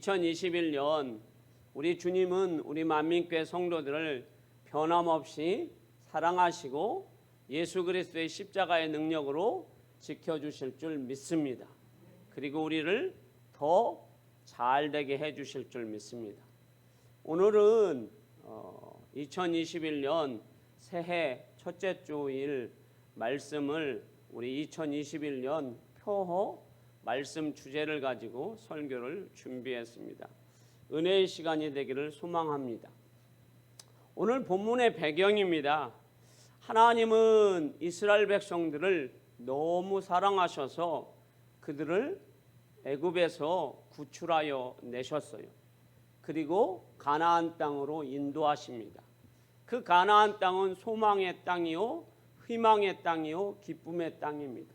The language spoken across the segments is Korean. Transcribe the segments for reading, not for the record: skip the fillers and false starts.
2021년 우리 주님은 우리 만민교회 성도들을 변함없이 사랑하시고 예수 그리스도의 십자가의 능력으로 지켜주실 줄 믿습니다. 그리고 우리를 더 잘되게 해주실 줄 믿습니다. 오늘은 2021년 새해 첫째 주일 말씀을 우리 2021년 표어 말씀 주제를 가지고 설교를 준비했습니다. 은혜의 시간이 되기를 소망합니다. 오늘 본문의 배경입니다. 하나님은 이스라엘 백성들을 너무 사랑하셔서 그들을 애굽에서 구출하여 내셨어요. 그리고 가나안 땅으로 인도하십니다. 그 가나안 땅은 소망의 땅이요, 희망의 땅이요, 기쁨의 땅입니다.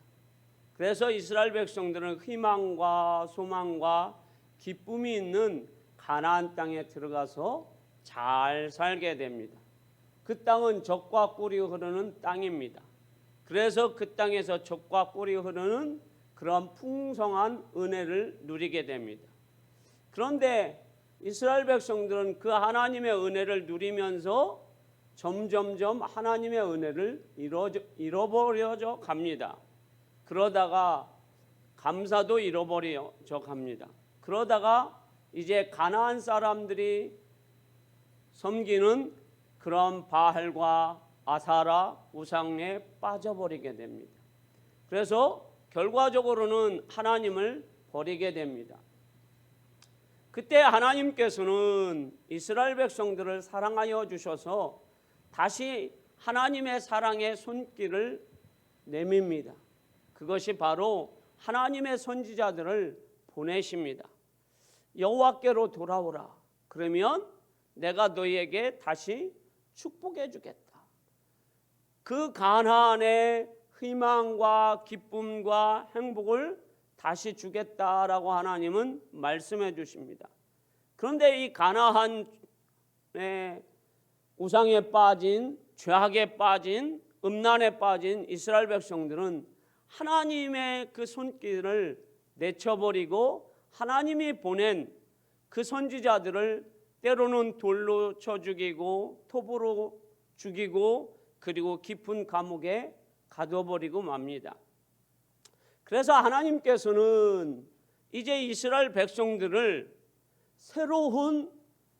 그래서 이스라엘 백성들은 희망과 소망과 기쁨이 있는 가나안 땅에 들어가서 잘 살게 됩니다. 그 땅은 젖과 꿀이 흐르는 땅입니다. 그래서 그 땅에서 젖과 꿀이 흐르는 그런 풍성한 은혜를 누리게 됩니다. 그런데 이스라엘 백성들은 그 하나님의 은혜를 누리면서 점점점 하나님의 은혜를 잃어버려져 갑니다. 그러다가 감사도 잃어버려져 갑니다. 그러다가 이제 가나안 사람들이 섬기는 그런 바알과 아사라 우상에 빠져버리게 됩니다. 그래서 결과적으로는 하나님을 버리게 됩니다. 그때 하나님께서는 이스라엘 백성들을 사랑하여 주셔서 다시 하나님의 사랑의 손길을 내밉니다. 그것이 바로 하나님의 선지자들을 보내십니다. 여호와께로 돌아오라. 그러면 내가 너희에게 다시 축복해 주겠다. 그 가나안의 희망과 기쁨과 행복을 다시 주겠다라고 하나님은 말씀해 주십니다. 그런데 이 가나안의 우상에 빠진, 죄악에 빠진, 음란에 빠진 이스라엘 백성들은 하나님의 그 손길을 내쳐버리고 하나님이 보낸 그 선지자들을 때로는 돌로 쳐 죽이고 톱으로 죽이고 그리고 깊은 감옥에 가둬버리고 맙니다. 그래서 하나님께서는 이제 이스라엘 백성들을 새로운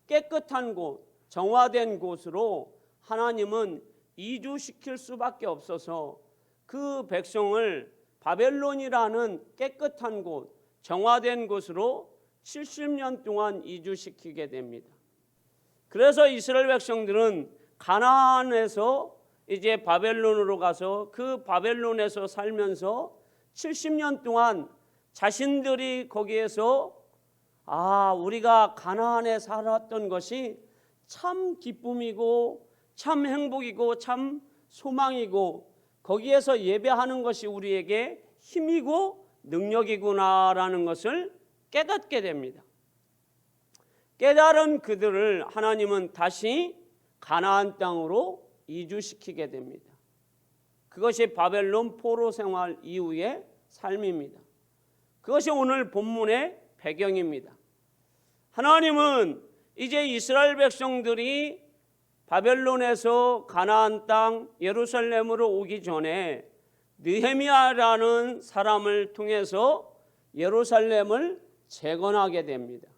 깨끗한 곳, 정화된 곳으로 하나님은 이주시킬 수밖에 없어서 그 백성을 바벨론이라는 깨끗한 곳, 정화된 곳으로 70년 동안 이주시키게 됩니다. 그래서 이스라엘 백성들은 가나안에서 이제 바벨론으로 가서 그 바벨론에서 살면서 70년 동안 자신들이 거기에서 우리가 가나안에 살았던 것이 참 기쁨이고 참 행복이고 참 소망이고 거기에서 예배하는 것이 우리에게 힘이고 능력이구나라는 것을 깨닫게 됩니다. 깨달은 그들을 하나님은 다시 가나안 땅으로 이주시키게 됩니다. 그것이 바벨론 포로 생활 이후의 삶입니다. 그것이 오늘 본문의 배경입니다. 하나님은 이제 이스라엘 백성들이 바벨론에서 가나안 땅 예루살렘으로 오기 전에 느헤미야라는 사람을 통해서 예루살렘을 재건하게 됩니다.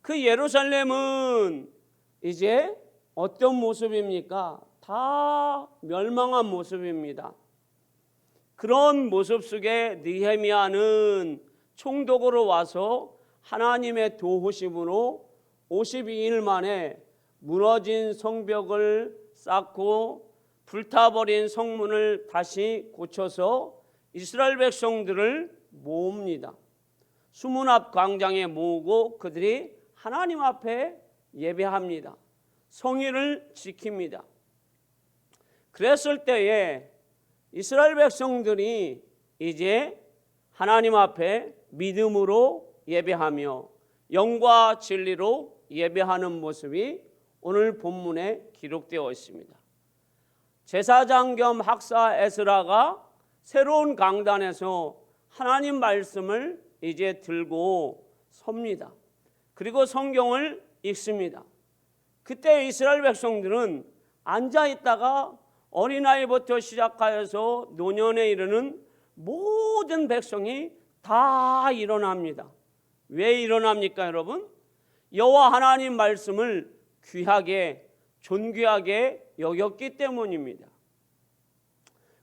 그 예루살렘은 이제 어떤 모습입니까? 다 멸망한 모습입니다. 그런 모습 속에 느헤미야는 총독으로 와서 하나님의 도우심으로 52일 만에 무너진 성벽을 쌓고 불타버린 성문을 다시 고쳐서 이스라엘 백성들을 모읍니다. 수문 앞 광장에 모으고 그들이 하나님 앞에 예배합니다. 성의를 지킵니다. 그랬을 때에 이스라엘 백성들이 이제 하나님 앞에 믿음으로 예배하며 영과 진리로 예배하는 모습이 오늘 본문에 기록되어 있습니다. 제사장 겸 학사 에스라가 새로운 강단에서 하나님 말씀을 이제 들고 섭니다. 그리고 성경을 읽습니다. 그때 이스라엘 백성들은 앉아 있다가 어린아이부터 시작하여서 노년에 이르는 모든 백성이 다 일어납니다. 왜 일어납니까, 여러분? 여호와 하나님 말씀을 귀하게 존귀하게 여겼기 때문입니다.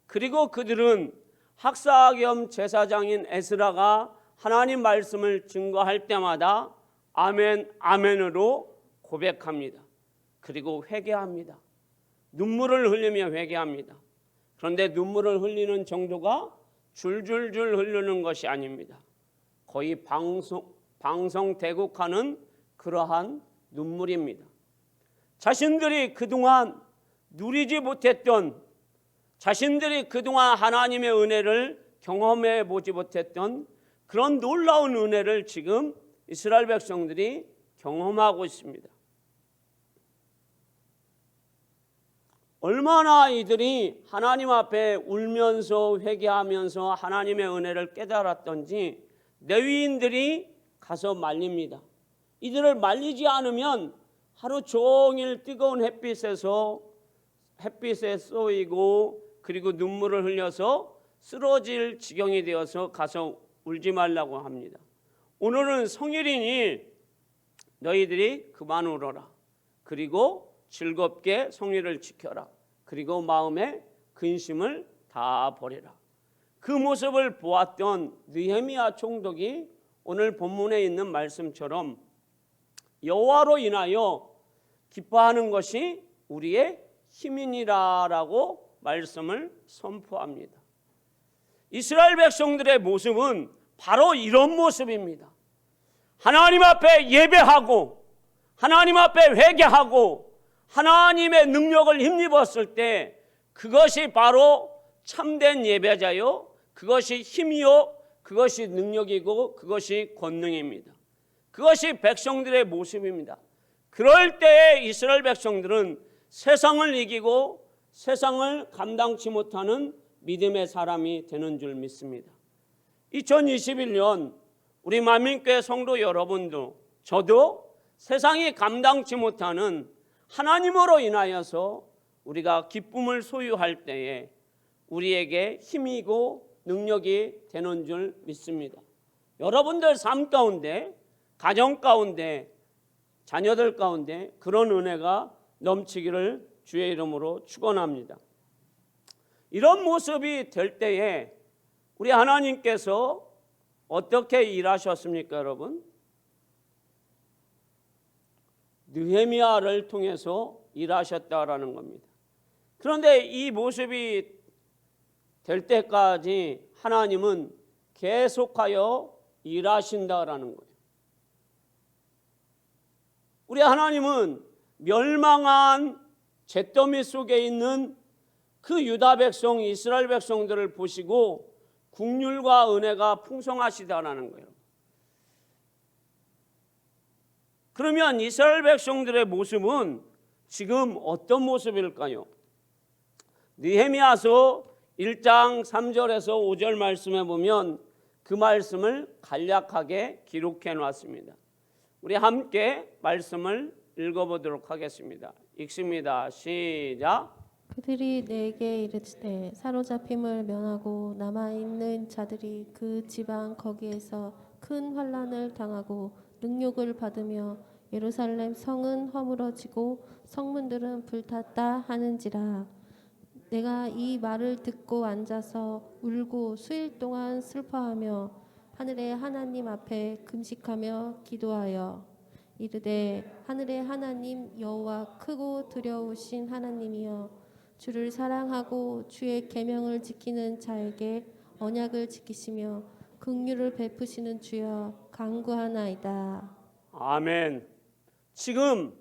그리고 그들은 학사 겸 제사장인 에스라가 하나님 말씀을 증거할 때마다 아멘, 아멘으로 고백합니다. 그리고 회개합니다. 눈물을 흘리며 회개합니다. 그런데 눈물을 흘리는 정도가 줄줄줄 흐르는 것이 아닙니다. 거의 방성대국하는 그러한 눈물입니다. 자신들이 그동안 누리지 못했던, 자신들이 그동안 하나님의 은혜를 경험해 보지 못했던 그런 놀라운 은혜를 지금 이스라엘 백성들이 경험하고 있습니다. 얼마나 이들이 하나님 앞에 울면서 회개하면서 하나님의 은혜를 깨달았던지 레위인들이 가서 말립니다. 이들을 말리지 않으면 하루 종일 뜨거운 햇빛에 쏘이고 그리고 눈물을 흘려서 쓰러질 지경이 되어서 가서 울지 말라고 합니다. 오늘은 성일이니 너희들이 그만 울어라. 그리고 즐겁게 성일을 지켜라. 그리고 마음의 근심을 다 버려라. 그 모습을 보았던 느헤미야 총독이 오늘 본문에 있는 말씀처럼 여호와로 인하여 기뻐하는 것이 우리의 힘이니라라고 말씀을 선포합니다. 이스라엘 백성들의 모습은 바로 이런 모습입니다. 하나님 앞에 예배하고 하나님 앞에 회개하고 하나님의 능력을 힘입었을 때 그것이 바로 참된 예배자요, 그것이 힘이요, 그것이 능력이고 그것이 권능입니다. 그것이 백성들의 모습입니다. 그럴 때에 이스라엘 백성들은 세상을 이기고 세상을 감당치 못하는 믿음의 사람이 되는 줄 믿습니다. 2021년 우리 만민교회 성도 여러분도 저도 세상이 감당치 못하는 하나님으로 인하여서 우리가 기쁨을 소유할 때에 우리에게 힘이고 능력이 되는 줄 믿습니다. 여러분들 삶 가운데, 가정 가운데, 자녀들 가운데 그런 은혜가 넘치기를 주의 이름으로 축원합니다. 이런 모습이 될 때에 우리 하나님께서 어떻게 일하셨습니까, 여러분? 느헤미야를 통해서 일하셨다라는 겁니다. 그런데 이 모습이 될 때까지 하나님은 계속하여 일하신다라는 거예요. 우리 하나님은 멸망한 잿더미 속에 있는 그 유다 백성, 이스라엘 백성들을 보시고 긍휼과 은혜가 풍성하시다라는 거예요. 그러면 이스라엘 백성들의 모습은 지금 어떤 모습일까요? 느헤미야서 1장 3절에서 5절 말씀에 보면 그 말씀을 간략하게 기록해 놨습니다. 우리 함께 말씀을 읽어보도록 하겠습니다. 읽습니다. 시작. 그들이 내게 이르되 사로잡힘을 면하고 남아있는 자들이 그 지방 거기에서 큰 환난을 당하고 능욕을 받으며 예루살렘 성은 허물어지고 성문들은 불탔다 하는지라. 내가 이 말을 듣고 앉아서 울고 수일 동안 슬퍼하며 하늘의 하나님 앞에 금식하며 기도하여 이르되 하늘의 하나님 여호와 크고 두려우신 하나님이여 주를 사랑하고 주의 계명을 지키는 자에게 언약을 지키시며 긍휼을 베푸시는 주여 간구하나이다. 아멘. 지금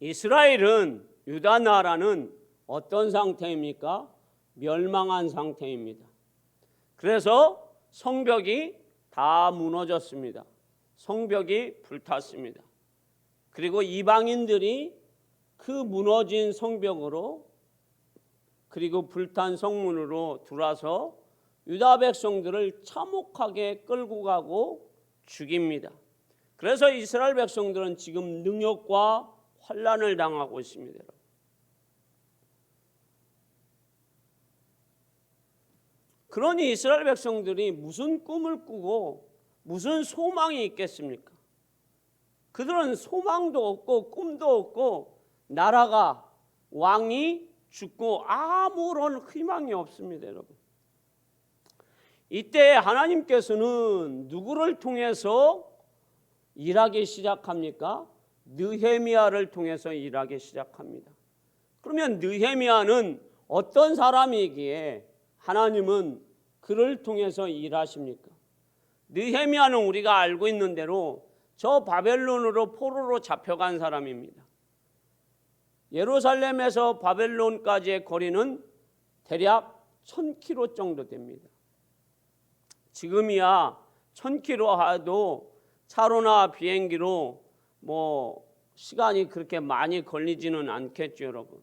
이스라엘은, 유다 나라는 어떤 상태입니까? 멸망한 상태입니다. 그래서 성벽이 다 무너졌습니다. 성벽이 불탔습니다. 그리고 이방인들이 그 무너진 성벽으로 그리고 불탄 성문으로 들어와서 유다 백성들을 참혹하게 끌고 가고 죽입니다. 그래서 이스라엘 백성들은 지금 능욕과 환난을 당하고 있습니다. 그러니 이스라엘 백성들이 무슨 꿈을 꾸고 무슨 소망이 있겠습니까? 그들은 소망도 없고 꿈도 없고 나라가 왕이 죽고 아무런 희망이 없습니다, 여러분. 이때 하나님께서는 누구를 통해서 일하기 시작합니까? 느헤미야를 통해서 일하기 시작합니다. 그러면 느헤미야는 어떤 사람이기에 하나님은 그를 통해서 일하십니까? 느헤미야는 우리가 알고 있는 대로 저 바벨론으로 포로로 잡혀간 사람입니다. 예루살렘에서 바벨론까지의 거리는 대략 1000km 정도 됩니다. 지금이야 1000km 해도 차로나 비행기로 시간이 그렇게 많이 걸리지는 않겠죠, 여러분.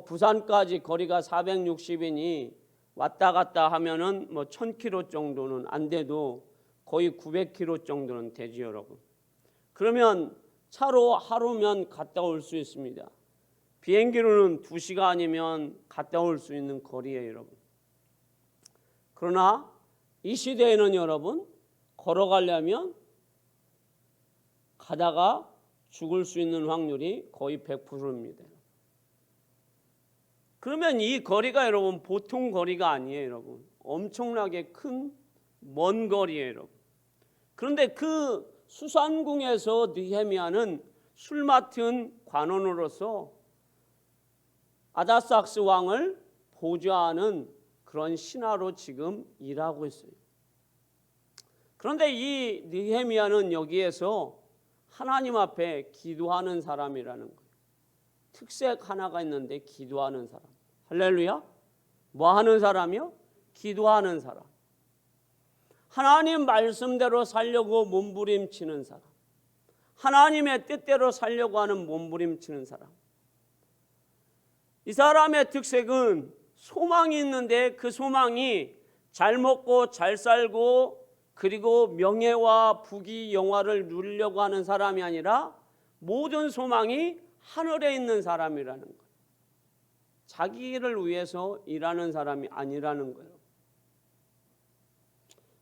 부산까지 거리가 460이니 왔다 갔다 하면은 1000km 정도는 안 돼도 거의 900km 정도는 되지, 여러분. 그러면 차로 하루면 갔다 올 수 있습니다. 비행기로는 2시간이면 갔다 올 수 있는 거리예요, 여러분. 그러나 이 시대에는 여러분, 걸어가려면 가다가 죽을 수 있는 확률이 거의 100%입니다. 그러면 이 거리가 여러분 보통 거리가 아니에요, 여러분. 엄청나게 큰 먼 거리예요, 여러분. 그런데 그 수산궁에서 느헤미야는 술 맡은 관원으로서 아다삭스 왕을 보좌하는 그런 신하로 지금 일하고 있어요. 그런데 이 느헤미야는 여기에서 하나님 앞에 기도하는 사람이라는 거예요. 특색 하나가 있는데 기도하는 사람. 할렐루야. 뭐 하는 사람이요? 기도하는 사람. 하나님 말씀대로 살려고 몸부림치는 사람. 하나님의 뜻대로 살려고 하는 몸부림치는 사람. 이 사람의 특색은 소망이 있는데 그 소망이 잘 먹고 잘 살고 그리고 명예와 부귀 영화를 누리려고 하는 사람이 아니라 모든 소망이 하늘에 있는 사람이라는 거예요. 자기를 위해서 일하는 사람이 아니라는 거예요.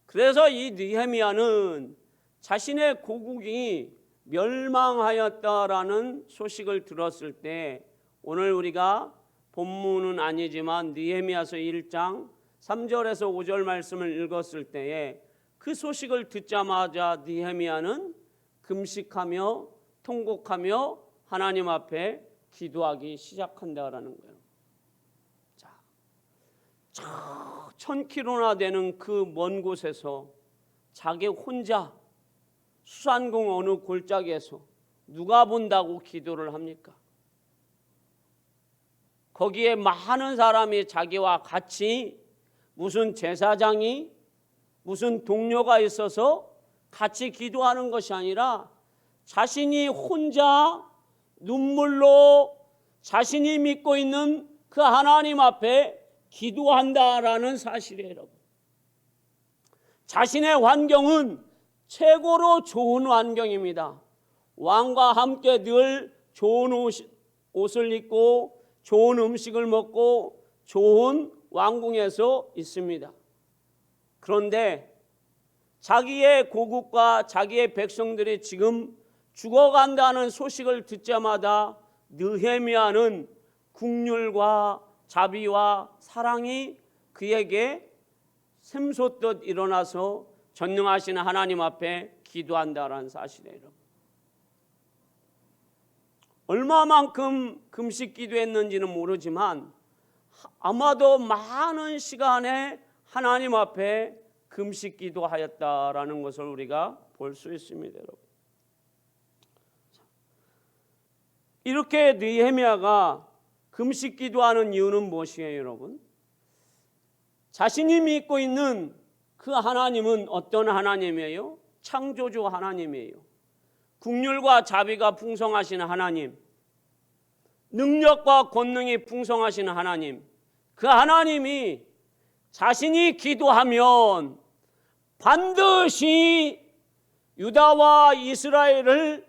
그래서 이 느헤미야는 자신의 고국이 멸망하였다라는 소식을 들었을 때, 오늘 우리가 본문은 아니지만 느헤미야서 1장 3절에서 5절 말씀을 읽었을 때에 그 소식을 듣자마자 느헤미야는 금식하며 통곡하며 하나님 앞에 기도하기 시작한다라는 거예요. 자, 1000km나 되는 그 먼 곳에서 자기 혼자 수산궁 어느 골짜기에서 누가 본다고 기도를 합니까? 거기에 많은 사람이 자기와 같이 무슨 제사장이 무슨 동료가 있어서 같이 기도하는 것이 아니라 자신이 혼자 눈물로 자신이 믿고 있는 그 하나님 앞에 기도한다라는 사실이에요, 여러분. 자신의 환경은 최고로 좋은 환경입니다. 왕과 함께 늘 좋은 옷을 입고 좋은 음식을 먹고 좋은 왕궁에서 있습니다. 그런데 자기의 고국과 자기의 백성들이 지금 죽어간다는 소식을 듣자마자 느헤미야는 국률과 자비와 사랑이 그에게 샘솟듯 일어나서 전능하신 하나님 앞에 기도한다라는 사실이에요. 얼마만큼 금식 기도했는지는 모르지만 아마도 많은 시간에 하나님 앞에 금식 기도하였다라는 것을 우리가 볼 수 있습니다, 여러분. 이렇게 느헤미야가 금식 기도하는 이유는 무엇이에요, 여러분? 자신이 믿고 있는 그 하나님은 어떤 하나님이에요? 창조주 하나님이에요. 국률과 자비가 풍성하신 하나님, 능력과 권능이 풍성하신 하나님, 그 하나님이 자신이 기도하면 반드시 유다와 이스라엘을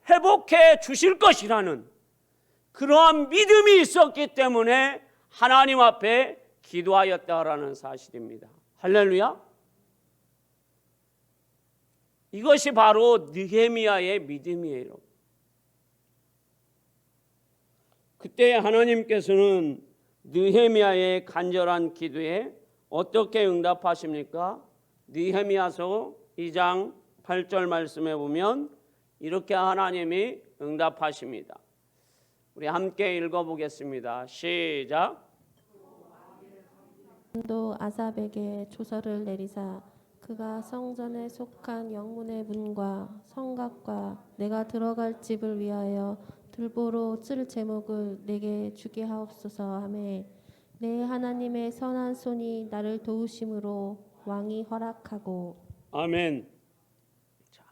회복해 주실 것이라는 그러한 믿음이 있었기 때문에 하나님 앞에 기도하였다라는 사실입니다. 할렐루야. 이것이 바로 느헤미야의 믿음이에요. 그때 하나님께서는 느헤미야의 간절한 기도에 어떻게 응답하십니까? 느헤미야서 2장 8절 말씀에 보면 이렇게 하나님이 응답하십니다. 우리 함께 읽어보겠습니다. 시작. 또 아삽에게 조서를 내리사 그가 성전에 속한 영문의 문과 성곽과 내가 들어갈 집을 위하여 들보로 쓸 제목을 내게 주게 하옵소서 하매 내 하나님의 선한 손이 나를 도우심으로 왕이 허락하고. 아멘. 자,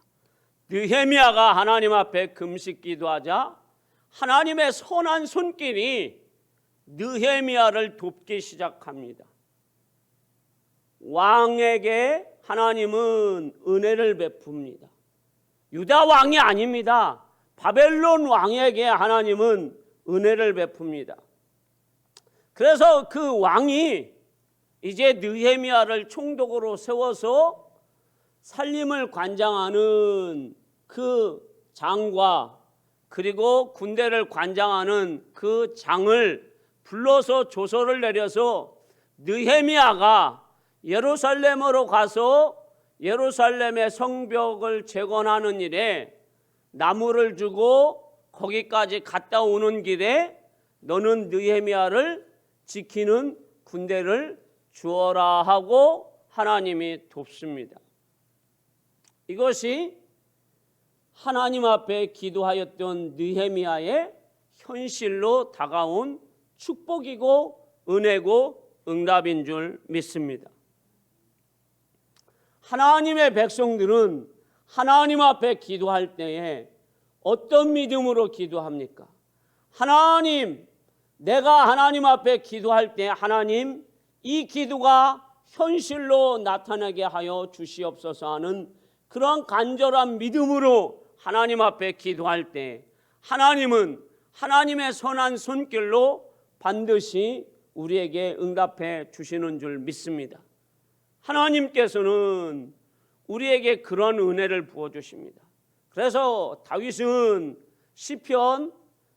느헤미야가 하나님 앞에 금식 기도하자 하나님의 선한 손길이 느헤미야를 돕기 시작합니다. 왕에게 하나님은 은혜를 베풉니다. 유다 왕이 아닙니다. 바벨론 왕에게 하나님은 은혜를 베풉니다. 그래서 그 왕이 이제 느헤미야를 총독으로 세워서 살림을 관장하는 그 장과 그리고 군대를 관장하는 그 장을 불러서 조서를 내려서 느헤미야가 예루살렘으로 가서 예루살렘의 성벽을 재건하는 일에 나무를 주고 거기까지 갔다 오는 길에 너는 느헤미야를 지키는 군대를 주어라 하고 하나님이 돕습니다. 이것이 하나님 앞에 기도하였던 느헤미야의 현실로 다가온 축복이고 은혜고 응답인 줄 믿습니다. 하나님의 백성들은 하나님 앞에 기도할 때에 어떤 믿음으로 기도합니까? 하나님, 내가 하나님 앞에 기도할 때 하나님, 이 기도가 현실로 나타나게 하여 주시옵소서 하는 그런 간절한 믿음으로 하나님 앞에 기도할 때 하나님은 하나님의 선한 손길로 반드시 우리에게 응답해 주시는 줄 믿습니다. 하나님께서는 우리에게 그런 은혜를 부어주십니다. 그래서 다윗은 시편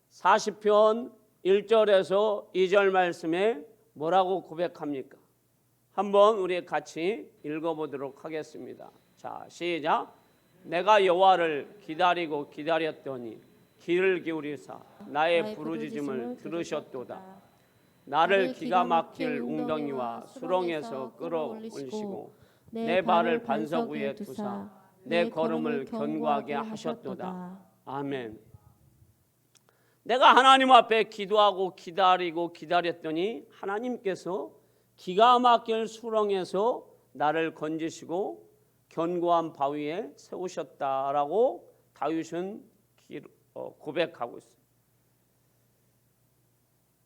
40편 1절에서 2절 말씀에 뭐라고 고백합니까? 한번 우리 같이 읽어보도록 하겠습니다. 자, 시작. 내가 여호와를 기다리고 기다렸더니 귀를 기울이사 나의 부르짖음을 들으셨도다. 나를 기가 막힐 웅덩이와 수렁에서 끌어올리시고 내 발을 반석 위에 두사 내 걸음을 견고하게 하셨도다. 아멘. 내가 하나님 앞에 기도하고 기다리고 기다렸더니 하나님께서 기가 막힐 수렁에서 나를 건지시고 견고한 바위에 세우셨다라고 다윗은 고백하고 있습니다.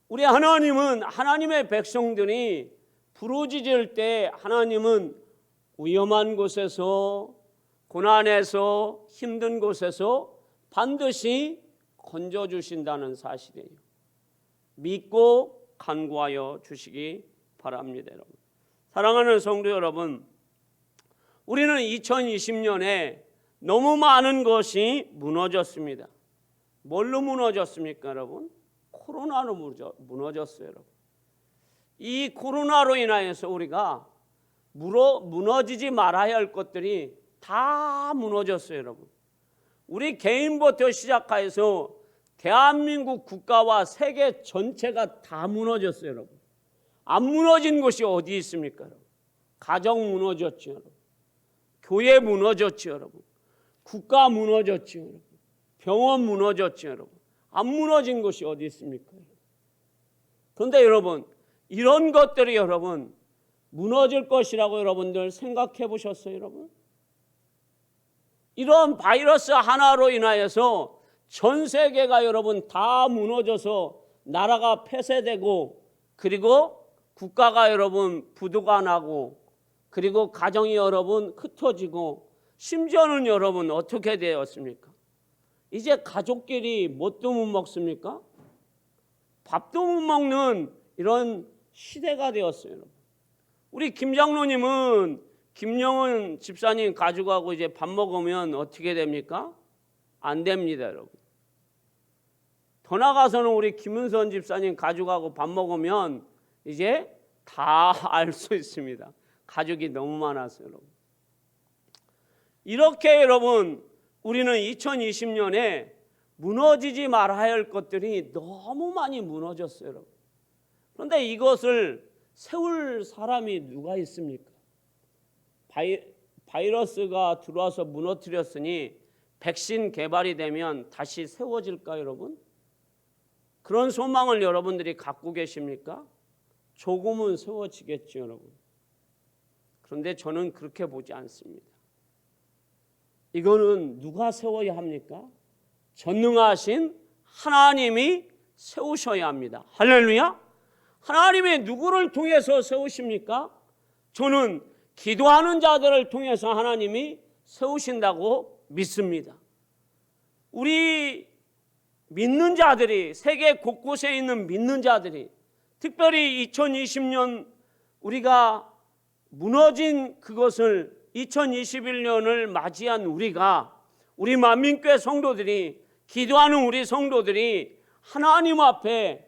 우리 하나님은 하나님의 백성들이 부르짖을 때 하나님은 위험한 곳에서 고난에서 힘든 곳에서 반드시 건져주신다는 사실이에요. 믿고 간구하여 주시기 바랍니다. 여러분. 사랑하는 성도 여러분, 우리는 2020년에 너무 많은 것이 무너졌습니다. 뭘로 무너졌습니까, 여러분? 코로나로 무너졌어요, 여러분. 이 코로나로 인하여서 우리가 무너지지 말아야 할 것들이 다 무너졌어요, 여러분. 우리 개인부터 시작해서 대한민국 국가와 세계 전체가 다 무너졌어요, 여러분. 안 무너진 곳이 어디 있습니까, 여러분? 가정 무너졌죠, 여러분. 교회 무너졌죠, 여러분. 국가 무너졌죠, 여러분. 병원 무너졌죠, 여러분. 안 무너진 곳이 어디 있습니까? 그런데 여러분, 이런 것들이 여러분 무너질 것이라고 여러분들 생각해 보셨어요, 여러분? 이런 바이러스 하나로 인하여서 전 세계가 여러분 다 무너져서 나라가 폐쇄되고 그리고 국가가 여러분 부도가 나고 그리고 가정이 여러분 흩어지고 심지어는 여러분 어떻게 되었습니까? 이제 가족끼리 뭣도 못 먹습니까? 밥도 못 먹는 이런 시대가 되었어요. 여러분. 우리 김 장로님은 김영은 집사님 가져가고 이제 밥 먹으면 어떻게 됩니까? 안 됩니다, 여러분. 더 나가서는 우리 김은선 집사님 가져가고 밥 먹으면 이제 다 알 수 있습니다. 가족이 너무 많아서 여러분. 이렇게 여러분 우리는 2020년에 무너지지 말아야 할 것들이 너무 많이 무너졌어요, 여러분. 그런데 이것을 세울 사람이 누가 있습니까? 바이러스가 들어와서 무너뜨렸으니 백신 개발이 되면 다시 세워질까요, 여러분? 그런 소망을 여러분들이 갖고 계십니까? 조금은 세워지겠죠, 여러분. 그런데 저는 그렇게 보지 않습니다. 이거는 누가 세워야 합니까? 전능하신 하나님이 세우셔야 합니다. 할렐루야! 하나님이 누구를 통해서 세우십니까? 저는 기도하는 자들을 통해서 하나님이 세우신다고 믿습니다. 우리 믿는 자들이, 세계 곳곳에 있는 믿는 자들이, 특별히 2020년 우리가 무너진 그것을 2021년을 맞이한 우리가, 우리 만민교회 성도들이, 기도하는 우리 성도들이 하나님 앞에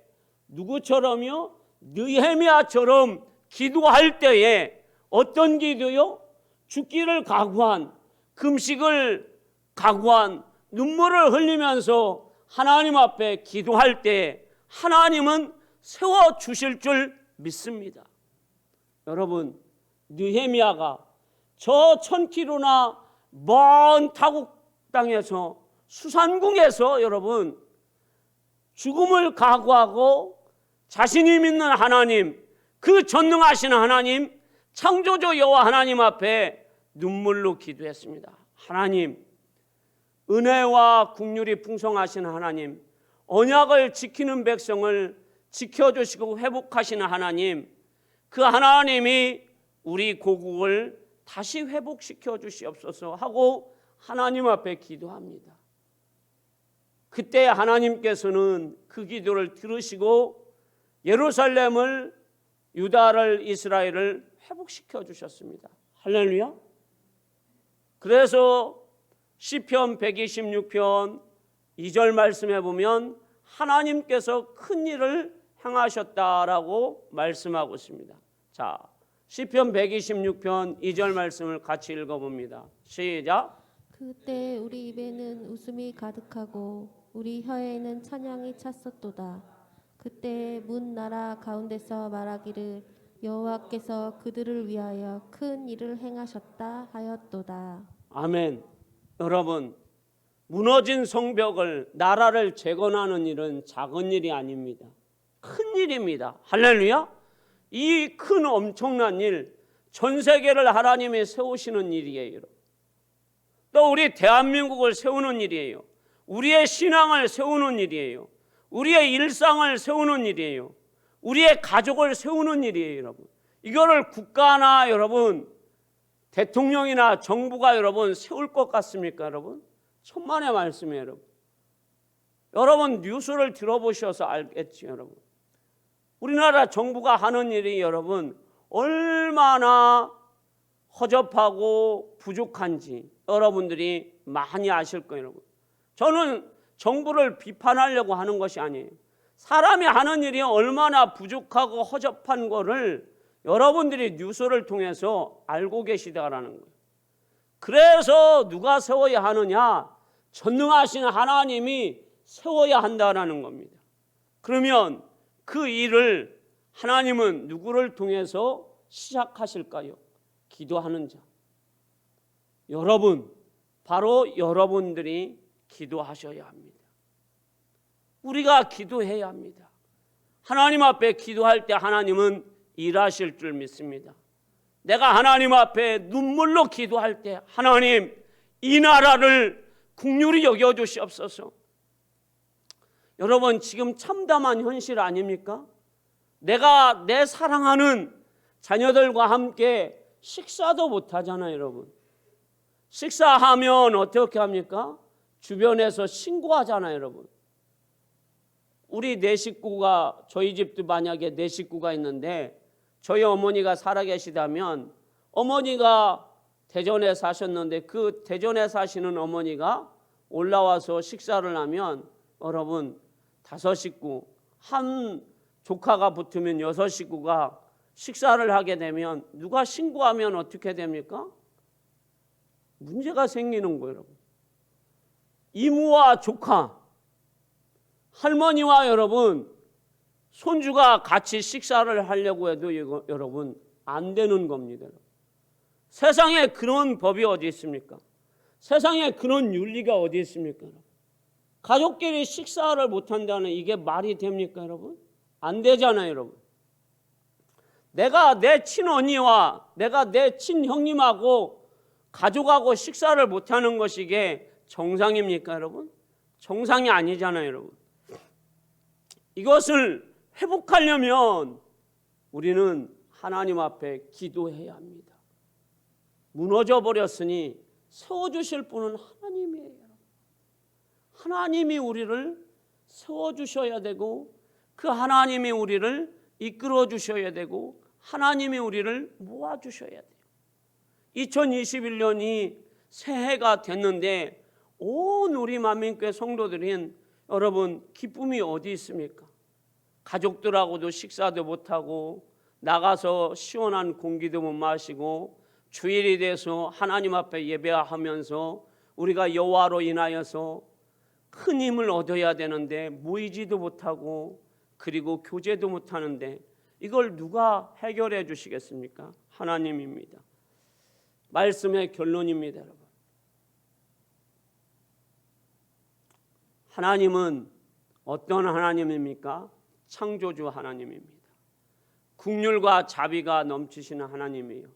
누구처럼요? 느헤미야처럼 기도할 때에 어떤 기도요? 죽기를 각오한, 금식을 각오한, 눈물을 흘리면서 하나님 앞에 기도할 때 하나님은 세워주실 줄 믿습니다. 여러분, 느헤미야가 저 1000km나 먼 타국 땅에서 수산궁에서 여러분 죽음을 각오하고 자신이 믿는 하나님, 그 전능하신 하나님, 창조주 여호와 하나님 앞에 눈물로 기도했습니다. 하나님, 은혜와 긍휼이 풍성하신 하나님, 언약을 지키는 백성을 지켜주시고 회복하시는 하나님, 그 하나님이 우리 고국을 다시 회복시켜 주시옵소서 하고 하나님 앞에 기도합니다. 그때 하나님께서는 그 기도를 들으시고 예루살렘을, 유다를, 이스라엘을 회복시켜 주셨습니다. 할렐루야. 그래서 시편 126편 2절 말씀해 보면 하나님께서 큰 일을 행하셨다라고 말씀하고 있습니다. 자, 시편 126편 2절 말씀을 같이 읽어봅니다. 시작. 그때 우리 입에는 웃음이 가득하고 우리 혀에는 찬양이 찼었도다. 그때 문 나라 가운데서 말하기를 여호와께서 그들을 위하여 큰 일을 행하셨다 하였도다. 아멘. 여러분, 무너진 성벽을, 나라를 재건하는 일은 작은 일이 아닙니다. 큰 일입니다. 할렐루야. 이 큰 엄청난 일, 전 세계를 하나님이 세우시는 일이에요. 또 우리 대한민국을 세우는 일이에요. 우리의 신앙을 세우는 일이에요. 우리의 일상을 세우는 일이에요. 우리의 가족을 세우는 일이에요, 여러분. 이거를 국가나 여러분 대통령이나 정부가 여러분 세울 것 같습니까, 여러분? 천만의 말씀이에요, 여러분. 여러분 뉴스를 들어보셔서 알겠죠, 여러분. 우리나라 정부가 하는 일이 여러분 얼마나 허접하고 부족한지 여러분들이 많이 아실 거예요, 여러분. 저는 정부를 비판하려고 하는 것이 아니에요. 사람이 하는 일이 얼마나 부족하고 허접한 거를 여러분들이 뉴스를 통해서 알고 계시다라는 거예요. 그래서 누가 세워야 하느냐? 전능하신 하나님이 세워야 한다라는 겁니다. 그러면 그 일을 하나님은 누구를 통해서 시작하실까요? 기도하는 자. 여러분, 바로 여러분들이 기도하셔야 합니다. 우리가 기도해야 합니다. 하나님 앞에 기도할 때 하나님은 일하실 줄 믿습니다. 내가 하나님 앞에 눈물로 기도할 때 하나님, 이 나라를 긍휼히 여겨주시옵소서. 여러분, 지금 참담한 현실 아닙니까? 내가 내 사랑하는 자녀들과 함께 식사도 못하잖아요, 여러분. 식사하면 어떻게 합니까? 주변에서 신고하잖아요, 여러분. 우리 네 식구가, 저희 집도 만약에 네 식구가 있는데 저희 어머니가 살아계시다면, 어머니가 대전에 사셨는데 그 대전에 사시는 어머니가 올라와서 식사를 하면, 여러분, 5식구, 한 조카가 붙으면 6식구가 식사를 하게 되면 누가 신고하면 어떻게 됩니까? 문제가 생기는 거예요, 여러분. 이모와 조카, 할머니와 여러분, 손주가 같이 식사를 하려고 해도 이거 여러분 안 되는 겁니다. 세상에 그런 법이 어디 있습니까? 세상에 그런 윤리가 어디 있습니까? 가족끼리 식사를 못한다는 이게 말이 됩니까, 여러분? 안 되잖아요, 여러분. 내가 내 친언니와 내가 내 친형님하고 가족하고 식사를 못하는 것이 이게 정상입니까, 여러분? 정상이 아니잖아요, 여러분. 이것을 회복하려면 우리는 하나님 앞에 기도해야 합니다. 무너져 버렸으니 세워주실 분은 하나님이에요. 하나님이 우리를 세워주셔야 되고, 그 하나님이 우리를 이끌어 주셔야 되고, 하나님이 우리를 모아주셔야 돼요. 2021년이 새해가 됐는데 온 우리 만민교회 성도들인 여러분, 기쁨이 어디 있습니까? 가족들하고도 식사도 못하고, 나가서 시원한 공기도 못 마시고, 주일이 돼서 하나님 앞에 예배하면서 우리가 여호와로 인하여서 큰 힘을 얻어야 되는데 모이지도 못하고, 그리고 교제도 못하는데 이걸 누가 해결해 주시겠습니까? 하나님입니다. 말씀의 결론입니다, 여러분. 하나님은 어떤 하나님입니까? 창조주 하나님입니다. 긍휼과 자비가 넘치시는 하나님이에요.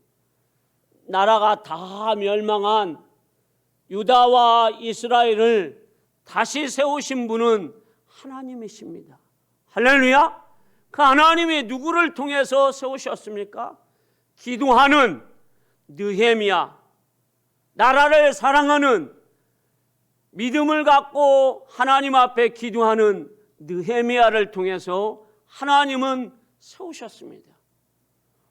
나라가 다 멸망한 유다와 이스라엘을 다시 세우신 분은 하나님이십니다. 할렐루야! 그 하나님이 누구를 통해서 세우셨습니까? 기도하는 느헤미야, 나라를 사랑하는, 믿음을 갖고 하나님 앞에 기도하는 느헤미야를 통해서 하나님은 세우셨습니다.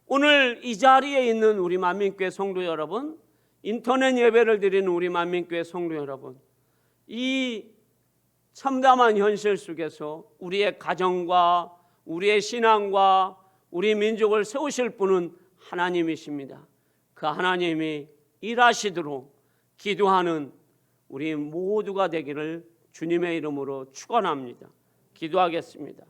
오늘 이 자리에 있는 우리 만민교회 성도 여러분, 인터넷 예배를 드리는 우리 만민교회 성도 여러분, 이 참담한 현실 속에서 우리의 가정과 우리의 신앙과 우리 민족을 세우실 분은 하나님이십니다. 그 하나님이 일하시도록 기도하는 우리 모두가 되기를 주님의 이름으로 축원합니다. 기도하겠습니다.